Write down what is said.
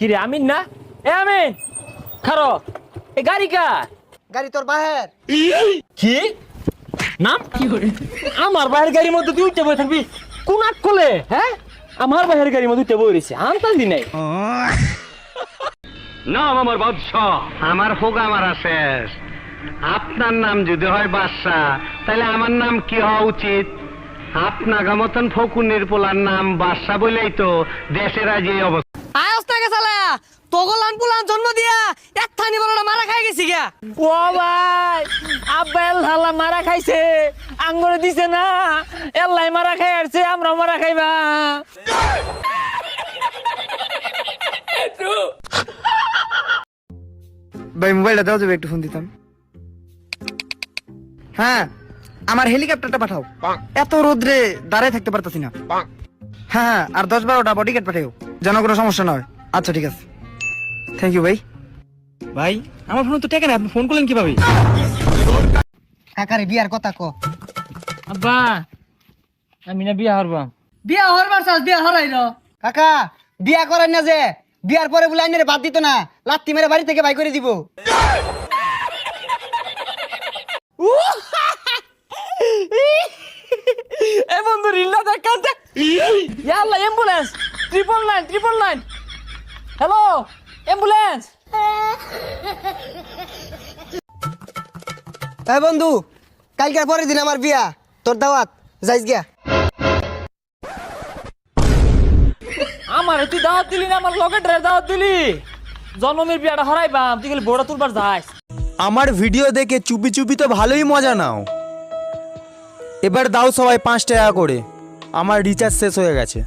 কিরে আমিন না? এ আমিন, খারো, এ গাড়ি কার? গাড়ি তোর বাহের। কি নাম? আমার বাহের গাড়ির মধ্যে তুই উঠে বসে থাকবি কোন আটকলে? হ্যাঁ, আমার বাহের গাড়ির মধ্যে উঠে বই রয়েছে, আনতাম দি নাই। নাম আমার বাদশাহ, আমার হোগা মারা শেষ। আপনার নাম যদি হয় বাদশাহ, তাহলে আমার নাম কি হওয়া উচিত? আপনার মতন ফকুনের পোলার নাম বাদশাহ বলেই তো দেশের আজ এই অবস্থা। আয়স থেকে চালা তোগলান পুলান জন্ম দিয়া এক থানি বড়টা মারা খাই গেছি গা। ও ভাই, আব্বা এল্লা মারা খাইছে, আঙ্গুরে দিছে না, এল্লাই মারা খাই আসছে, আমরা মারা খাইবা। ভাই মোবাইলটা দাও, যাবে একটু ফোন দিতাম। হ্যাঁ, আমার হেলিকপ্টারটা পাঠাও। এত রোদ্রে দাঁড়ায় থাকতে পারতাছি না। হ্যাঁ, আর 10-12টা বডিগার্ড পাঠাও, যেন কোনো সমস্যা না হয়। আচ্ছা ঠিক আছে, থ্যাংক ইউ ভাই। ভাই আমার ফোন তো টেকে না, আপনি ফোন করলেন কিভাবে? কাকারে বিয়ার কথা ক। আব্বা, আমি না বিয়া হারবাম। বিয়া হরবার চাস, বিয়া হরাইল। কাকা বিয়া করেন না যে, বিয়ার পরে বলে আইনের বাদ দিত না, লাত্তি মেরে বাড়ি থেকে বাই করে দিব। এ বন্ধু রিল্লা দেখ কাঁদে। ইয়াল্লা অ্যাম্বুলেন্স, 999। Hello ambulance. হ্যাঁ বন্ধু, কালকের পরের দিন আমার বিয়া, তোর দাওয়াত যাইস গিয়া। আমার তুই দাওয়াত দিলি না, আমার লগে ড্রেস দাওয়াত দিলি, জন্মের বিয়াটা হরাইবাম, তুই গেলে বড় তুলবার যাস। আমার ভিডিও দেখে চুপি চুপি তো ভালোই মজা নাও। এবার দাও সবাই 5 টাকা করে, আমার রিচার্জ শেষ হয়ে গেছে।